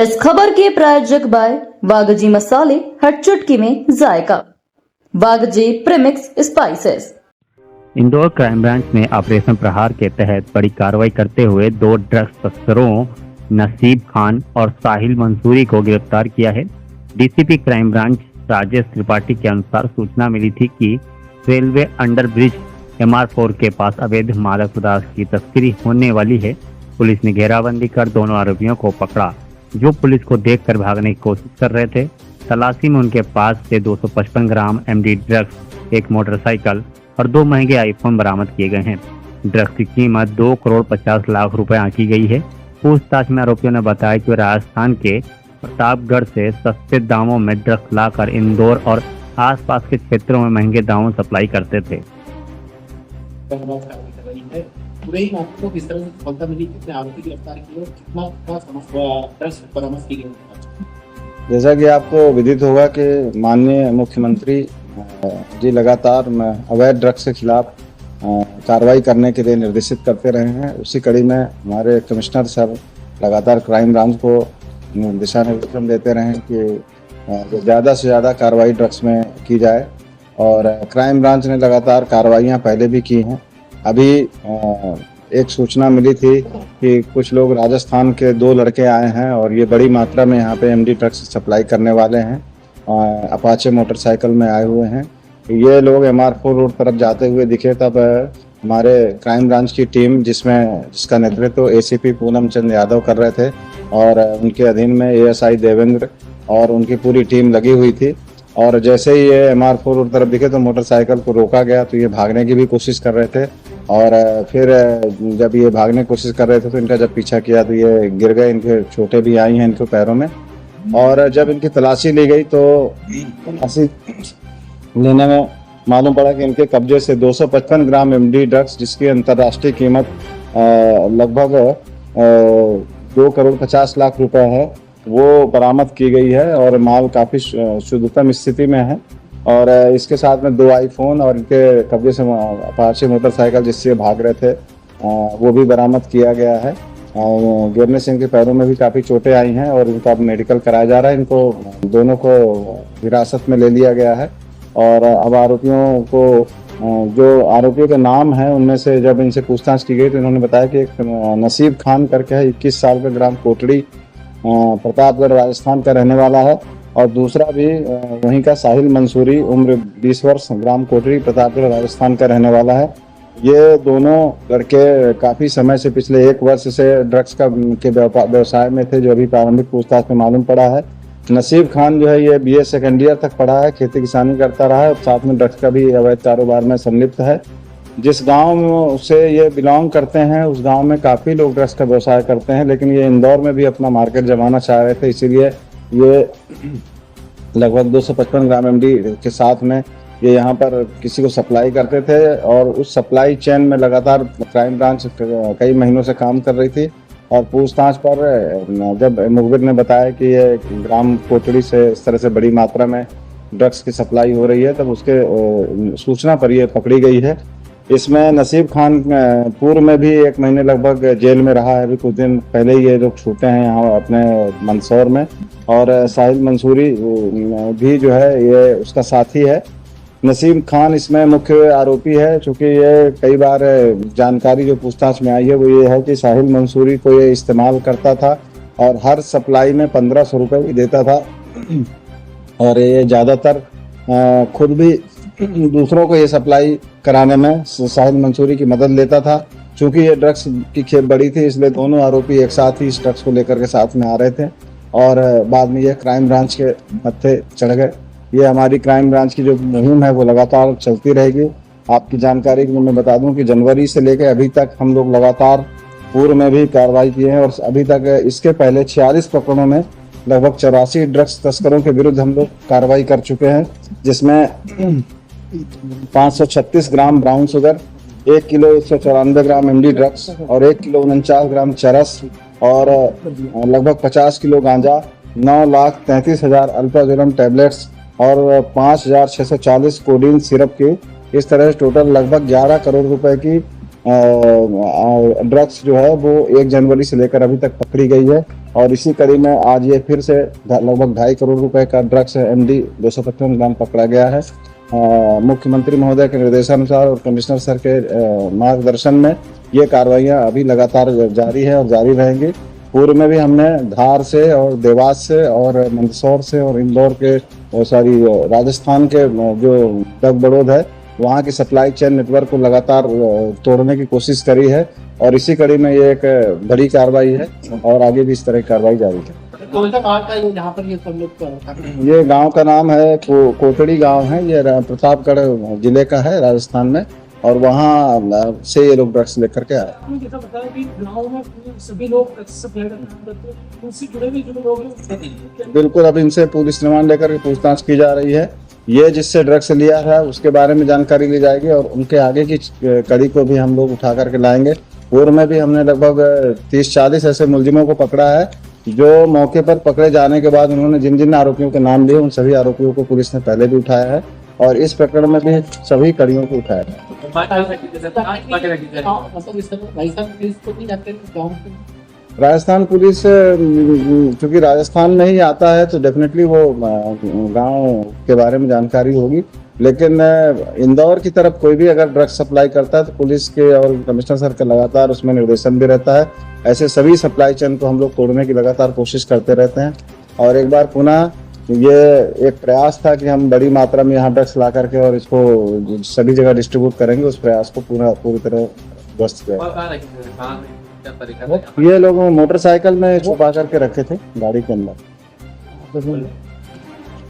इस खबर के प्रायोजक बाय वागजी मसाले, हर चुटकी में जायका। वागजी premix spices. Indore crime branch ने ऑपरेशन प्रहार के तहत बड़ी कार्रवाई करते हुए 2 ड्रग्स तस्करों नसीब खान और साहिल मंसूरी को गिरफ्तार किया है। DCP crime branch Rajesh Tripathi के अनुसार सूचना मिली थी कि रेलवे अंडरब्रिज MR4 के पास अवैध मादक पदार्थ की तस्करी होने वाली है। पुलिस ने घेराबंदी कर दोनों आरोपियों को पकड़ा, जो पुलिस को देखकर भागने की कोशिश कर रहे थे। तलाशी में उनके पास से 255 ग्राम MD ड्रग्स, एक मोटरसाइकिल और 2 महंगे आईफोन बरामद किए गए हैं। ड्रग्स की कीमत 2 करोड़ 50 लाख रुपए आंकी गई है। पूछताछ में आरोपियों ने बताया कि वे राजस्थान के प्रतापगढ़ से सस्ते दामों में ड्रग्स लाकर इंदौर और आसपास के क्षेत्रों में महंगे दामों सप्लाई करते थे। पूरे ही मामले को किस तरह से सफलता मिली, कितने आरोपी गिरफ्तार किए और कितना ड्रग्स बरामद की गई। जैसा कि आपको विदित होगा कि माननीय मुख्यमंत्री जी लगातार अवैध ड्रग्स के खिलाफ कार्रवाई करने के लिए निर्देशित करते रहे हैं। उसी कड़ी में हमारे कमिश्नर सर लगातार क्राइम ब्रांच को दिशा निर्देशन देते रहे कि ज़्यादा से ज़्यादा कार्रवाई ड्रग्स में की जाए, और क्राइम ब्रांच ने लगातार कार्रवाइयाँ पहले भी की हैं। अभी एक सूचना मिली थी कि कुछ लोग राजस्थान के 2 लड़के आए हैं और ये बड़ी मात्रा में यहाँ पे MD ड्रग्स सप्लाई करने वाले हैं। अपाचे मोटरसाइकिल में आए हुए हैं। ये लोग MR4 रोड तरफ जाते हुए दिखे, तब हमारे क्राइम ब्रांच की टीम जिसका नेतृत्व ACP पूनम चंद यादव कर रहे थे और उनके अधीन में ASI देवेंद्र और उनकी पूरी टीम लगी हुई थी। और जैसे ही ये MR4 रोड तरफ दिखे तो मोटरसाइकिल को रोका गया, तो ये भागने की भी कोशिश कर रहे थे। और फिर जब ये भागने की कोशिश कर रहे थे तो इनका जब पीछा किया तो ये गिर गए, इनके चोटें भी आई हैं इनके पैरों में। और जब इनकी तलाशी ली गई तो तलाशी लेने में मालूम पड़ा कि इनके कब्जे से 255 ग्राम MD ड्रग्स, जिसकी अंतर्राष्ट्रीय कीमत लगभग 2 करोड़ 50 लाख रुपए है, वो बरामद की गई है। और माल काफ़ी शुद्धतम स्थिति में है। और इसके साथ में 2 आईफोन और इनके कब्जे से अपाचे मोटरसाइकिल जिससे भाग रहे थे वो भी बरामद किया गया है। गिरने से इनके पैरों में भी काफ़ी चोटें आई हैं और इनका अब मेडिकल कराया जा रहा है। इनको दोनों को हिरासत में ले लिया गया है। और अब आरोपियों को, जो आरोपियों के नाम हैं, उनमें से जब इनसे पूछताछ की गई तो इन्होंने बताया कि एक नसीब खान करके है, 21 साल का, ग्राम कोटड़ी, प्रतापगढ़ राजस्थान का रहने वाला है। और दूसरा भी वहीं का साहिल मंसूरी, उम्र 20 वर्ष, ग्राम कोटड़ी, प्रतापगढ़ राजस्थान का रहने वाला है। ये दोनों लड़के काफ़ी समय से, पिछले 1 वर्ष से ड्रग्स के व्यवसाय में थे, जो अभी प्रारंभिक पूछताछ में मालूम पड़ा है। नसीब खान जो है ये BA सेकेंड ईयर तक पढ़ा है, खेती किसानी करता रहा है और साथ में ड्रग्स का भी अवैध कारोबार में संलिप्त है। जिस गांव से ये बिलोंग करते हैं उस गांव में काफ़ी लोग ड्रग्स का व्यवसाय करते हैं, लेकिन ये इंदौर में भी अपना मार्केट जमाना चाह रहे थे, इसीलिए ये लगभग 255 ग्राम MD के साथ में ये यहाँ पर किसी को सप्लाई करते थे। और उस सप्लाई चेन में लगातार क्राइम ब्रांच कई महीनों से काम कर रही थी। और पूछताछ पर जब मुखबिर ने बताया कि ये ग्राम कोटड़ी से इस तरह से बड़ी मात्रा में ड्रग्स की सप्लाई हो रही है, तब उसके सूचना पर ये पकड़ी गई है। इसमें नसीब खान पूर्व में भी 1 महीने लगभग जेल में रहा है। अभी कुछ दिन पहले ही ये लोग छूटे हैं यहाँ अपने मंदसौर में। और साहिल मंसूरी भी जो है ये उसका साथी है। नसीब खान इसमें मुख्य आरोपी है। चूँकि ये कई बार जानकारी जो पूछताछ में आई है वो ये है कि साहिल मंसूरी को ये इस्तेमाल करता था और हर सप्लाई में 1500 रुपये भी देता था। और ये ज़्यादातर खुद भी दूसरों को ये सप्लाई कराने में साहिल मंसूरी की मदद लेता था। चूँकि ये ड्रग्स की खेप बड़ी थी, इसलिए दोनों आरोपी एक साथ ही इस ड्रग्स को लेकर के साथ में आ रहे थे। और बाद में ये क्राइम ब्रांच के मत्थे चढ़ गए। ये हमारी क्राइम ब्रांच की जो मुहिम है वो लगातार चलती रहेगी। आपकी जानकारी के लिए मैं बता दूं कि जनवरी से लेकर अभी तक हम लोग लगातार पूर्व में भी कार्रवाई किए हैं। और अभी तक इसके पहले 46 प्रकरणों में लगभग 84 ड्रग्स तस्करों के विरुद्ध हम लोग कार्रवाई कर चुके हैं, जिसमें 536 ग्राम ब्राउन शुगर, 1 किलो 194 ग्राम MD ड्रग्स और 1 किलो 49 ग्राम चरस और लगभग 50 किलो गांजा, 9,33,000 अल्प्राजोलम टैबलेट्स और 5,640 कोडीन सिरप की, इस तरह से टोटल लगभग 11 करोड़ रुपए की ड्रग्स जो है वो 1 जनवरी से लेकर अभी तक पकड़ी गई है। और इसी कड़ी में आज ये फिर से लगभग 2.5 करोड़ रुपए का ड्रग्स MD 255 ग्राम पकड़ा गया है। मुख्यमंत्री महोदय के निर्देशानुसार और कमिश्नर सर के मार्गदर्शन में ये कार्रवाइयाँ अभी लगातार जारी है और जारी रहेंगी। पूर्व में भी हमने धार से और देवास से और मंदसौर से और इंदौर के राजस्थान के जो डग बड़ौद है वहाँ की सप्लाई चेन नेटवर्क को लगातार तोड़ने की कोशिश करी है और इसी कड़ी में ये एक बड़ी कार्रवाई है और आगे भी इस तरह की कार्रवाई जारी है। कौन सा गाँव का जहाँ पर ये सब लोग ये गांव का नाम है कोटड़ी गांव है, ये प्रतापगढ़ जिले का है राजस्थान में और वहाँ से ये लोग ड्रग्स लेकर के आए। जैसा बताया कि गाँव में सभी लोग सप्लाई का काम करते हैं, उनसे जुड़े भी जो लोग हैं बिल्कुल, अब इनसे पुलिस रिमांड लेकर पूछताछ की जा रही है। ये जिससे ड्रग्स लिया है उसके बारे में जानकारी ली जाएगी और उनके आगे की कड़ी को भी हम लोग उठा करके लाएंगे। पूर्व में भी हमने लगभग 30-40 ऐसे मुलजिमों को पकड़ा है जो मौके पर पकड़े जाने के बाद उन्होंने जिन जिन आरोपियों के नाम लिए उन सभी आरोपियों को पुलिस ने पहले भी उठाया है और इस प्रकरण में भी सभी कड़ियों को उठाया है। मतलब इस तरह राजस्थान पुलिस को नहीं जाते गाँव से? राजस्थान पुलिस चूंकि राजस्थान में ही आता है तो डेफिनेटली वो गांव के बारे में जानकारी होगी, लेकिन इंदौर की तरफ कोई भी अगर ड्रग्स सप्लाई करता है तो पुलिस के और कमिश्नर सर का लगातार उसमें निर्देशन भी रहता है। ऐसे सभी सप्लाई चेन को हम लोग तोड़ने की लगातार कोशिश करते रहते हैं और एक बार पुनः ये एक प्रयास था कि हम बड़ी मात्रा में यहाँ ड्रग्स ला करके और इसको सभी जगह डिस्ट्रीब्यूट करेंगे। उस प्रयास को पूरी तरह ध्वस्त किया। ये लोग मोटरसाइकिल में छुपा करके रखे थे गाड़ी के अंदर।